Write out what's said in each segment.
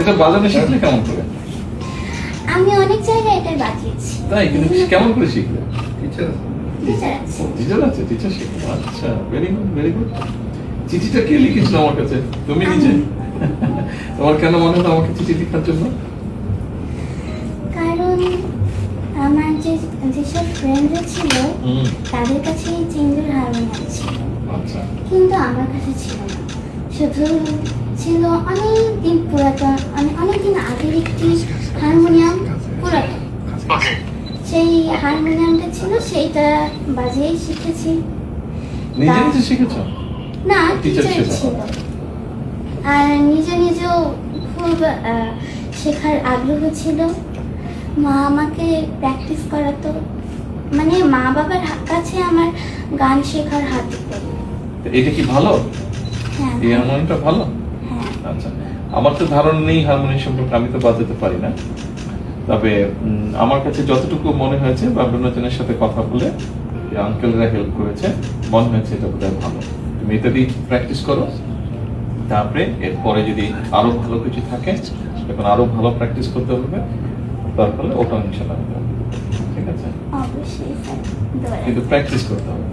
এটা বাজানো শিখলে কেমন করে? আমি অনেক জায়গায় এটা বাজিয়েছি। তাই, কিন্তু কেমন করে শিখলে? টিচার আছে। টিচার আছে, টিচার শিখলে। আচ্ছা, ভেরি গুড, ভেরি গুড। চিঠিটা কে লিখেছিল আমার কাছে? তুমি নিজে? তোমার কেন মনে হলো আমাকে চিঠি লেখার জন্য? কারণ আমার যেসব ফ্রেন্ডরা ছিল তাদের কাছে চেঞ্জের হারমোনিয়াম ছিল, আচ্ছা, কিন্তু আমার কাছে ছিল না। শুধু ছিল অনেক দিন পুরাতন, অনেক দিন আগের একটি হারমোনিয়াম, পুরাতন। সেই হারমোনিয়ামটা ছিল, সেইটা বাজিয়েই শিখেছি। নিজে নিজে শিখেছো? না, টিচার টিচার ছিল। আর নিজে নিজেও খুব শেখার আগ্রহ ছিল। মা আমাকে প্র্যাকটিস করাতো, মানে মা বাবার কাছে আমার গান শেখার হাত পড়ে। এটা কি ভালো? হ্যাঁ, এই হারমোনিয়ামটা ভালো? হ্যাঁ। আচ্ছা, আমার তো ধারণা নেই হারমোনিয়াম সম্পর্কে, আমি তো বাজাতে পারি না। তবে আমার কাছে যতটুকু মনে হয়েছে বা অন্যজনের সাথে কথা বলে আঙ্কেলরা হেল্প করেছে, মনে হয়েছে এটা বোধহয় ভালো। তুমি এটা দিয়ে প্র্যাকটিস করো, তারপরে এরপরে যদি আরো ভালো কিছু থাকে তখন আরো ভালো প্র্যাকটিস করতে হবে, তারপরে ওটা ইনশাআল্লাহ হবে। ঠিক আছে? অবশ্যই স্যার, দোয়া কিন্তু প্র্যাকটিস করতে হবে,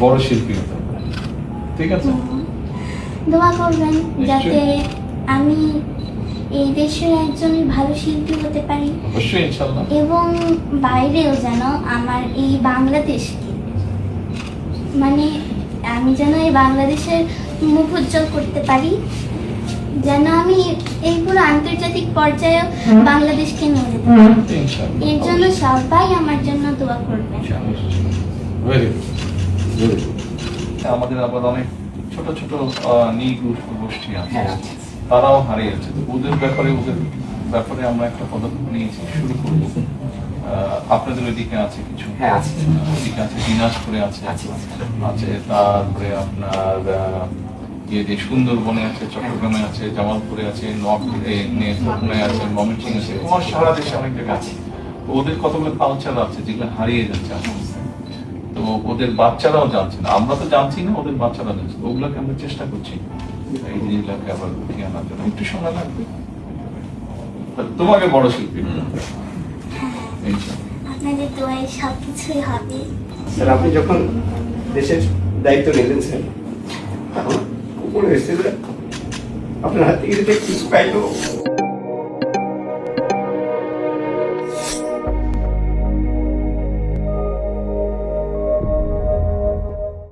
বড় শিল্পী হতে হবে। ঠিক আছে? দোয়া করবেন যাতে নিশ্চয়ই। আমি এই দেশের একজন ভালো শিল্পী হতে পারি, অবশ্যই ইনশাআল্লাহ। এবং বাইরেও যেন আমার এই বাংলাদেশকে, মানে আমি যেন এই বাংলাদেশের মুখ উজ্জ্বল করতে পারি, যেন আমি এই পুরো আন্তর্জাতিক পর্যায়ে বাংলাদেশকে নিয়ে যেতে পারি। ইনশাআল্লাহ। এর জন্য সবাই আমার জন্য দোয়া করবেন। Very good, very good. আমাদের আবার অনেক ছোট ছোট গোষ্ঠী আছে, তারাও হারিয়েছে। ওদের ব্যাপারে আমরা একটা পদক্ষেপ নিয়েছি, শুরু করব। আপনাদের ওইদিকে আছে কিছু? হ্যাঁ, আছে। ওইদিকে আছে, দিনাজপুরে আছে, তারপরে আপনার সুন্দরবনে আছে, চট্টগ্রামে আছে, জামালপুরে আছে, নেত্রকোনায় আছে, ময়মনসিংহে আছে, সারা দেশে অনেক জায়গায় আছে। ওদের কতগুলো কালচার আছে যেগুলো হারিয়ে যাচ্ছে আস্তে আস্তে। তো ওদের বাচ্চারাও জানছে না, আমরা তো জানছি না, ওদের বাচ্চারা জানছে। ওগুলোকে আমরা চেষ্টা করছি এই জিনিসগুলোকে আবার উঠিয়ে আনার জন্য। একটু সময় লাগবে, তোমাকে বড় শিল্পী আপনাদের দোয়ায় সবকিছুই হবে। স্যার, আপনি যখন দেশের দায়িত্ব নিলেন স্যার, তখন উপরে এসে আপনার হাত থেকে কিছু পাইলো